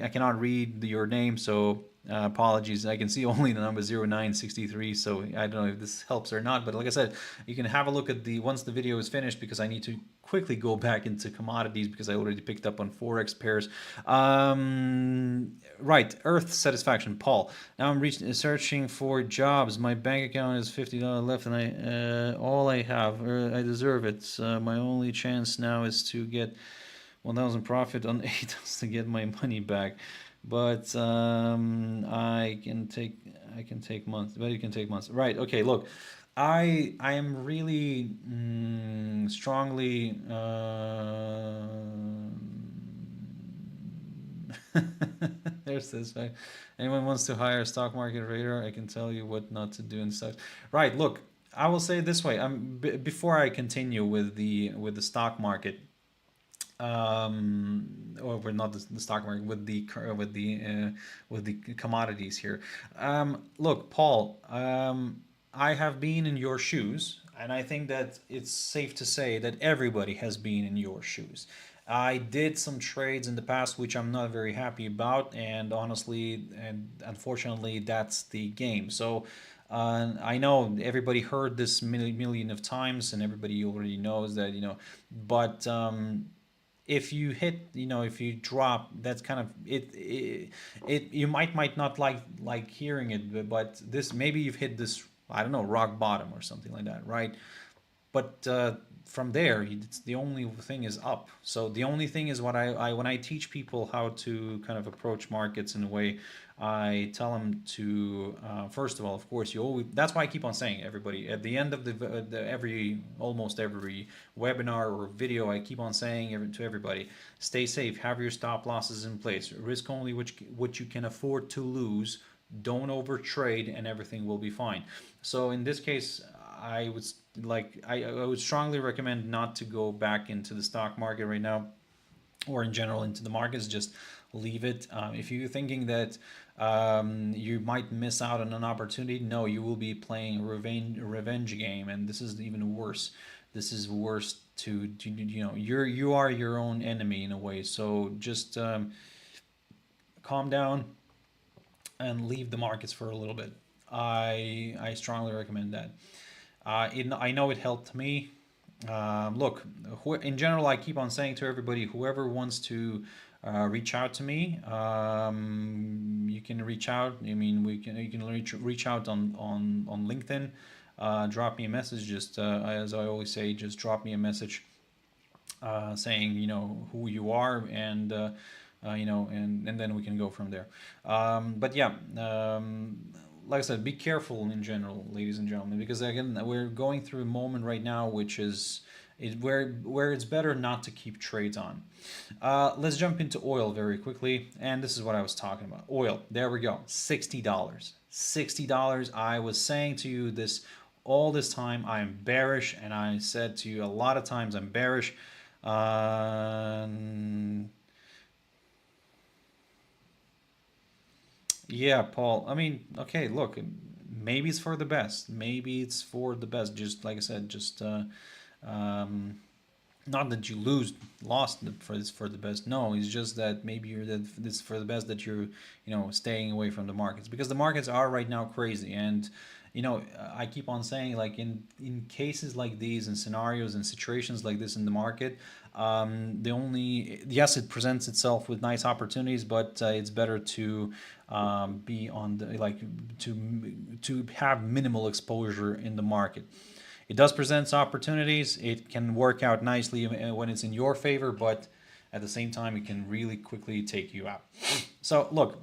cannot read your name, so apologies. I can see only the number 0963, so I don't know if this helps or not. But like I said, you can have a look at once the video is finished, because I need to quickly go back into commodities because I already picked up on Forex pairs. Right, Earth Satisfaction, Paul. Now I'm searching for jobs. My bank account is $50 left, and all I have, I deserve it. My only chance now is to get 1,000 profit on ATHUSD to get my money back. But I can take months. But it can take months. Right. Okay. Look, I am really strongly. There's this. Right? Anyone wants to hire a stock market radar? I can tell you what not to do and stuff. Right. Look, I will say it this way. Before I continue with the stock market. Or we're not the stock market, with the commodities here. Look, Paul, I have been in your shoes, and I think that it's safe to say that everybody has been in your shoes. I did some trades in the past which I'm not very happy about, and honestly and unfortunately, that's the game. So I know everybody heard this million of times, and everybody already knows that, but if you hit, if you drop, that's kind of it. You might not like hearing it, but this, maybe you've hit this, I don't know, rock bottom or something like that, right? But from there, it's the only thing is up. So the only thing is, what I when I teach people how to kind of approach markets in a way, I tell them to first of all, of course, you always. That's why I keep on saying, everybody, at the end of almost every webinar or video, I keep on saying to everybody, stay safe, have your stop losses in place, risk only what you can afford to lose. Don't overtrade, and everything will be fine. So in this case, I would strongly recommend not to go back into the stock market right now, or in general into the markets. Just leave it. If you're thinking that you might miss out on an opportunity, no, you will be playing a revenge game, and this is even worse. This is worse to you are your own enemy in a way. So just calm down and leave the markets for a little bit. I strongly recommend that. I know it helped me. Look, in general, I keep on saying to everybody, whoever wants to reach out to me, you can reach out. I mean, you can reach out on LinkedIn. Drop me a message. Just as I always say, just drop me a message saying who you are, and and then we can go from there. But yeah. Like I said, be careful in general, ladies and gentlemen, because again, we're going through a moment right now which is where it's better not to keep trades on. Let's jump into oil very quickly, and this is what I was talking about. Oil, there we go, $60. $60. I was saying to you this all this time I'm bearish, and I said to you a lot of times I'm bearish. Yeah, Paul. I mean, okay, look, maybe it's for the best. Maybe it's for the best. Just like I said, just um, not that you lost for the best. No, it's just that maybe you're that this for the best that you're staying away from the markets, because the markets are right now crazy. And I keep on saying, like, in cases like these, in scenarios and situations like this in the market, the only, yes, it presents itself with nice opportunities, but it's better to be on the, like, to have minimal exposure in the market. It does present opportunities. It can work out nicely when it's in your favor, but at the same time, it can really quickly take you out. So look,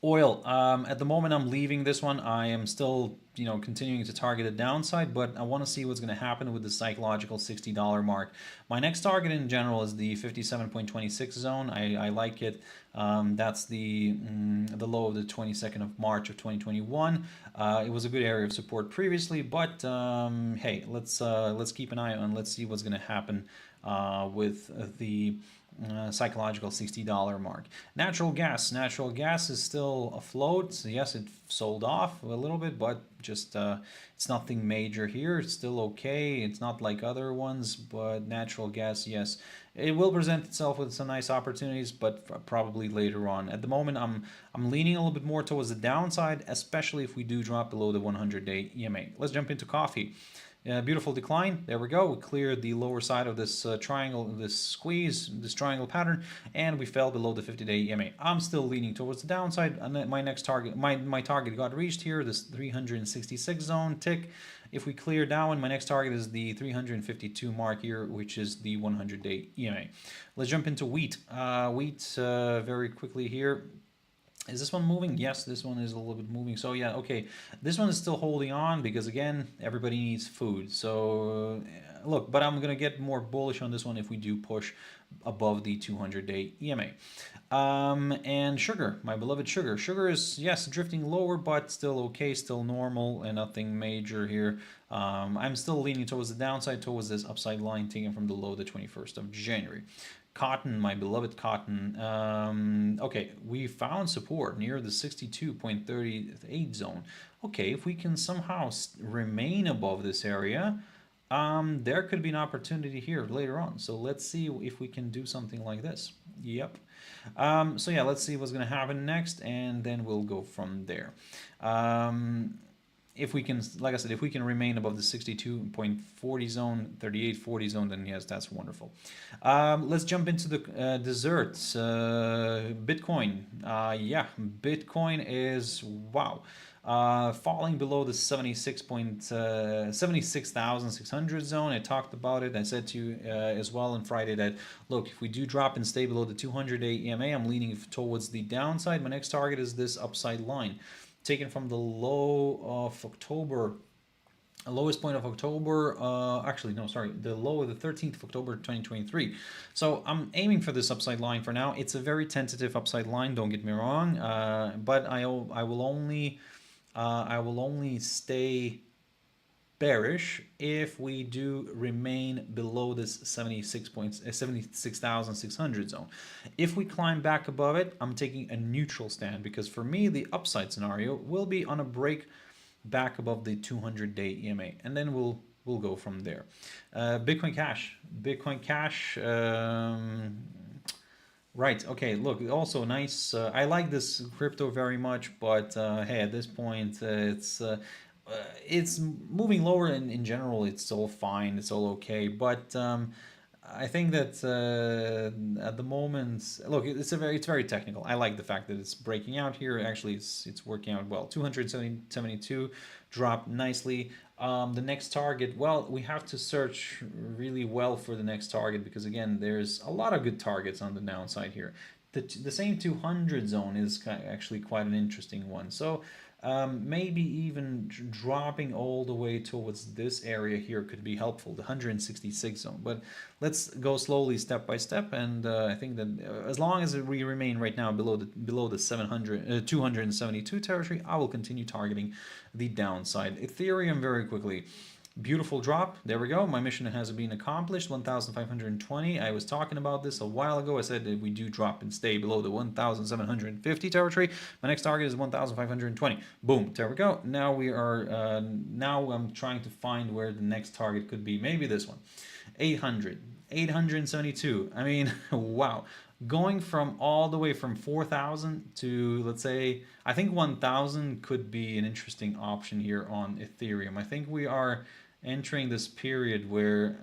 oil. At the moment, I'm leaving this one. I am still, continuing to target a downside, but I want to see what's going to happen with the psychological $60 mark. My next target in general is the 57.26 zone. I like it. That's the low of the 22nd of March of 2021. It was a good area of support previously, but hey, let's keep an eye on. Let's see what's going to happen with the psychological $60 mark. Natural gas is still afloat. So yes, it sold off a little bit, but just it's nothing major here. It's still okay. It's not like other ones, but natural gas, yes, it will present itself with some nice opportunities, but probably later on. At the moment, I'm leaning a little bit more towards the downside, especially if we do drop below the 100-day EMA. Let's jump into coffee. Beautiful decline. There we go. We cleared the lower side of this triangle, this squeeze, this triangle pattern, and we fell below the 50-day EMA. I'm still leaning towards the downside, and my next target, my target got reached here, this 366 zone tick. If we clear down, my next target is the 352 mark here, which is the 100-day EMA. Let's jump into wheat. Wheat very quickly here. Is this one moving? Yes, this one is a little bit moving. So yeah, okay. This one is still holding on because, again, everybody needs food. So look, but I'm going to get more bullish on this one if we do push above the 200-day EMA. And sugar, my beloved sugar. Sugar is, yes, drifting lower, but still okay, still normal, and nothing major here. I'm still leaning towards the downside, towards this upside line taken from the low, the 21st of January. Cotton, my beloved cotton. Okay, we found support near the 62.38 zone. Okay, if we can somehow remain above this area, there could be an opportunity here later on. So let's see if we can do something like this. Yep. So yeah, let's see what's going to happen next, and then we'll go from there. If we can, like I said, if we can remain above the 62.40 zone, 38.40 zone, then yes, that's wonderful. Let's jump into the desserts. Bitcoin. Yeah, Bitcoin is, wow. Falling below the 76,600 zone. I talked about it. I said to you as well on Friday that, look, if we do drop and stay below the 200-day EMA, I'm leaning towards the downside. My next target is this upside line, taken from the low of October, lowest point of October, actually, no, sorry, the low of the 13th of October 2023. So I'm aiming for this upside line for now. It's a very tentative upside line, don't get me wrong, but I will only stay bearish if we do remain below this 76,600 zone. If we climb back above it, I'm taking a neutral stand, because for me the upside scenario will be on a break back above the 200-day EMA, and then we'll go from there. Bitcoin Cash. Right, okay, look, also nice. I like this crypto very much, but hey, at this point it's moving lower, and in general it's all fine, it's all okay, but I think that at the moment, look, it's very technical. I like the fact that it's breaking out here. Actually, it's working out well. 272 dropped nicely. The next target, well, we have to search really well for the next target, because again, there's a lot of good targets on the downside here. The same 200 zone is actually quite an interesting one. So Maybe even dropping all the way towards this area here could be helpful, the 166 zone. But let's go slowly, step by step, and I think that as long as we remain right now below the 272 territory, I will continue targeting the downside. Ethereum, very quickly. Beautiful drop. There we go. My mission has been accomplished. 1,520. I was talking about this a while ago. I said that we do drop and stay below the 1,750 territory. My next target is 1,520. Boom. There we go. Now we are. Now I'm trying to find where the next target could be. Maybe this one. 800. 872. I mean, wow. Going from all the way from 4,000 to, let's say, I think 1,000 could be an interesting option here on Ethereum. I think we are entering this period where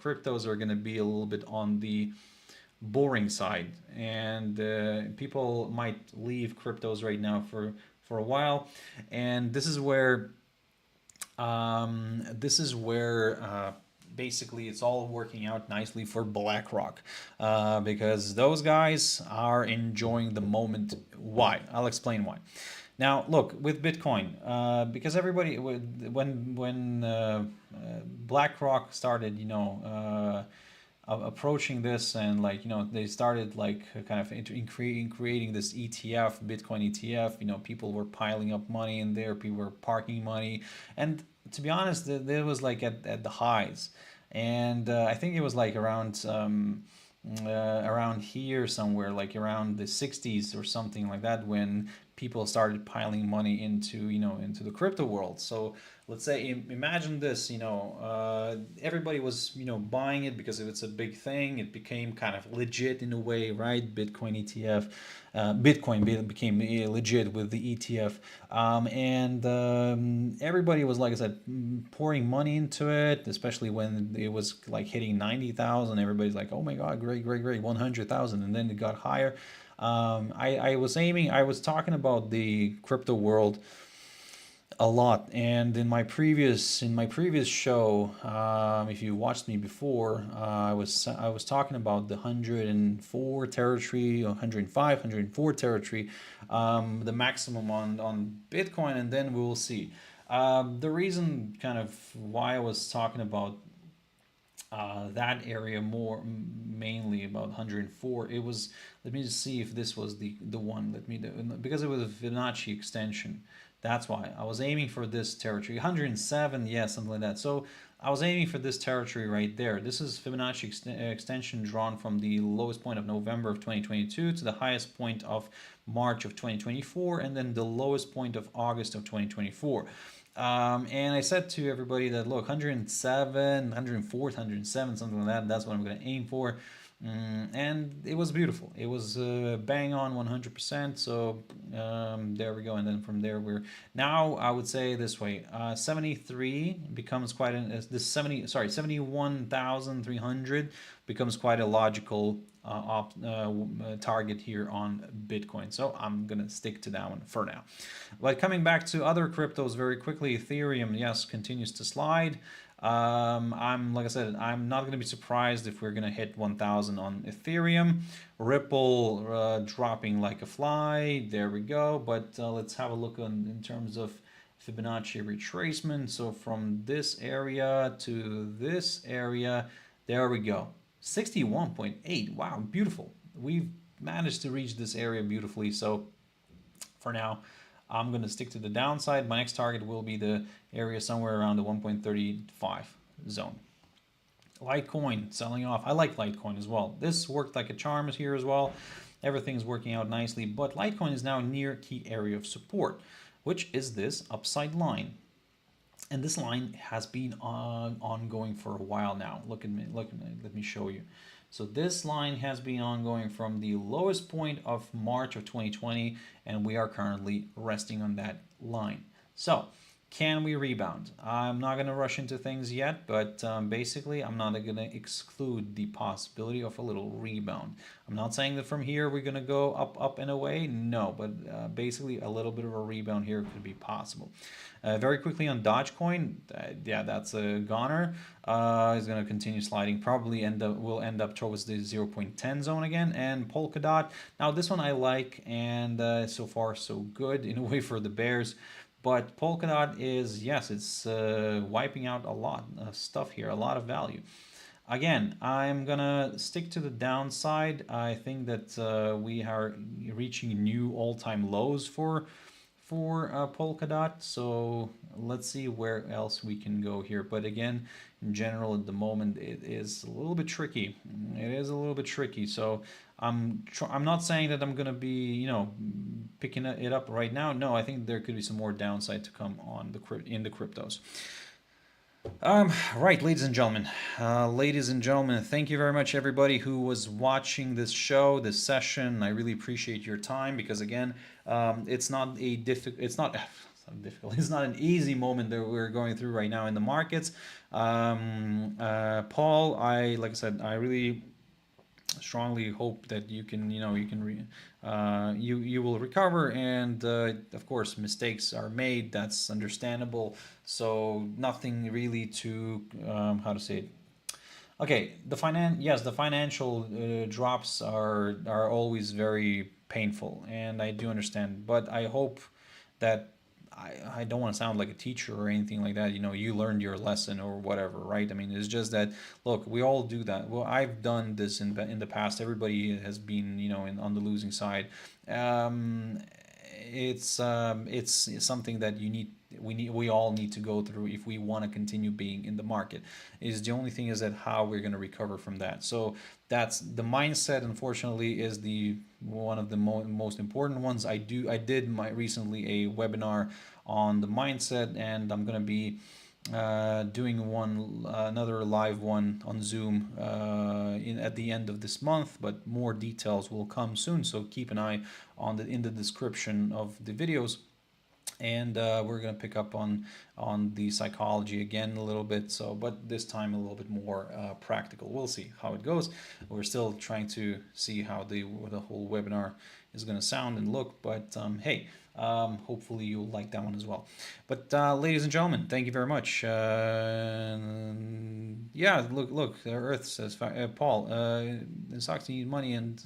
cryptos are going to be a little bit on the boring side, and people might leave cryptos right now for a while, and this is where basically it's all working out nicely for BlackRock, because those guys are enjoying the moment. Why? I'll explain why. Now, look, with Bitcoin, because everybody, when BlackRock started, approaching this, and they started kind of in creating this ETF, Bitcoin ETF. People were piling up money in there, people were parking money, and to be honest, there was at the highs, and I think it was around here somewhere, around the 60s or something like that, when people started piling money into the crypto world. So let's say, imagine this, everybody was buying it because it's a big thing. It became kind of legit in a way, right? Bitcoin ETF, Bitcoin became legit with the ETF, and everybody was, like I said, pouring money into it, especially when it was hitting 90,000. Everybody's like, oh my god, great, 100,000, and then it got higher. I was talking about the crypto world a lot, and in my previous show, if you watched me before, I was talking about the 104 territory, 105, 104 territory, the maximum on Bitcoin, and then we will see. The reason kind of why I was talking about that area more, mainly about 104, it was, let me just see if this was the one. Because it was a Fibonacci extension, that's why I was aiming for this territory. 107, yeah, something like that. So I was aiming for this territory right there. This is Fibonacci extension drawn from the lowest point of November of 2022 to the highest point of March of 2024, and then the lowest point of August of 2024. And I said to everybody that, look, 107, 104, 107, something like that, that's what I'm going to aim for. And it was beautiful. It was bang on 100%. So there we go. And then from there, now I would say this way, 73 becomes quite this 71,300 becomes quite a logical target here on Bitcoin. So I'm gonna stick to that one for now. But coming back to other cryptos very quickly, Ethereum, yes, continues to slide. Like I said, I'm not going to be surprised if we're going to hit 1,000 on Ethereum. Ripple dropping like a fly. There we go. But let's have a look in terms of Fibonacci retracement. So from this area to this area, there we go. 61.8. Wow, beautiful. We've managed to reach this area beautifully. So for now, I'm going to stick to the downside. My next target will be the area somewhere around the 1.35 zone. Litecoin selling off. I like Litecoin as well. This worked like a charm here as well. Everything's working out nicely, but Litecoin is now near key area of support, which is this upside line. And this line has been ongoing for a while now. Look at me, let me show you. So this line has been ongoing from the lowest point of March of 2020, and we are currently resting on that line. So Can we rebound? I'm not going to rush into things yet, but basically I'm not going to exclude the possibility of a little rebound. I'm not saying that from here we're going to go up and away. No, but basically a little bit of a rebound here could be possible. Very quickly on Dogecoin, yeah, that's a goner. It's going to continue sliding, probably will end up towards the 0.10 zone again. And Polkadot, now this one I like, and so far so good in a way for the bears. But Polkadot is, yes, it's wiping out a lot of stuff here, a lot of value. Again, I'm gonna stick to the downside. I think that we are reaching new all-time lows for Polkadot. So let's see where else we can go here. But again, in general, at the moment, it is a little bit tricky. It is a little bit tricky. So I'm not saying that I'm gonna be, picking it up right now. No, I think there could be some more downside to come on in the cryptos. Right, ladies and gentlemen, thank you very much, everybody who was watching this show, this session. I really appreciate your time because, again, it's not an easy moment that we're going through right now in the markets. Paul, like I said, I really strongly hope that you can you will recover, and of course mistakes are made, that's understandable, so nothing really to how to say it. Okay, the financial drops are always very painful, and I do understand, but I hope that I don't want to sound like a teacher or anything like that. You learned your lesson or whatever, right? I mean, it's just that, look, we all do that. Well, I've done this in the past. Everybody has been, on the losing side. It's something that we all need to go through if we want to continue being in the market. Is the only thing is that how we're going to recover from that. So that's the mindset, unfortunately, is the one of the most important ones. I did recently a webinar on the mindset, and I'm going to be doing another live one on Zoom at the end of this month, but more details will come soon, so keep an eye on in the description of the videos. And we're going to pick up on the psychology again a little bit, but this time a little bit more practical. We'll see how it goes. We're still trying to see how the whole webinar is going to sound and look, but hey, hopefully you'll like that one as well. But ladies and gentlemen, thank you very much. Yeah, look, the Earth says, Paul, stocks need money, and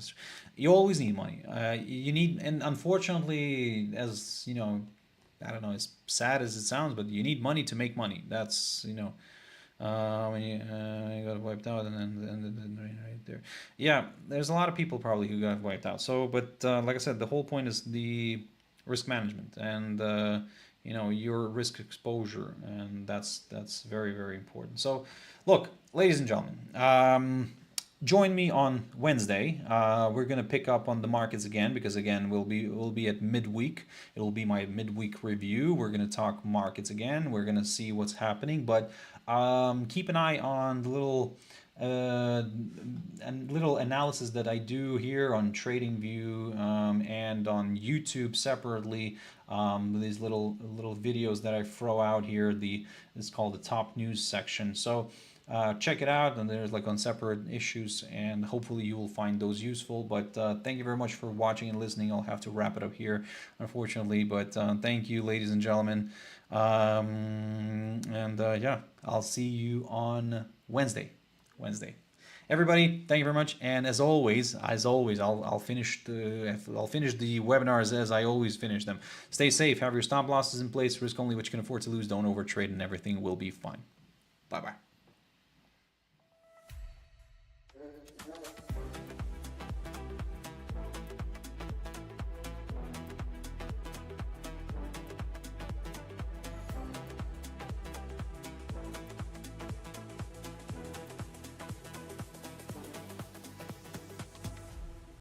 you always need money. You need, and unfortunately, as you know, I don't know, as sad as it sounds, but you need money to make money. That's, when you got wiped out, and then right there. Yeah, there's a lot of people probably who got wiped out. So, but like I said, the whole point is the risk management and, your risk exposure. And that's very, very important. So, look, ladies and gentlemen, join me on Wednesday. We're gonna pick up on the markets again, because again we'll be at midweek. It'll be my midweek review. We're gonna talk markets again. We're gonna see what's happening, but keep an eye on the little analysis that I do here on TradingView and on YouTube separately. These little videos that I throw out here. It's called the top news section. So. Check it out, and there's on separate issues, and hopefully you will find those useful. But thank you very much for watching and listening. I'll have to wrap it up here, unfortunately, but thank you, ladies and gentlemen, yeah, I'll see you on Wednesday. Everybody, thank you very much, and as always, I'll finish the webinars as I always finish them. Stay safe, have your stop losses in place, risk only what you can afford to lose, don't overtrade, and everything will be fine. Bye-bye.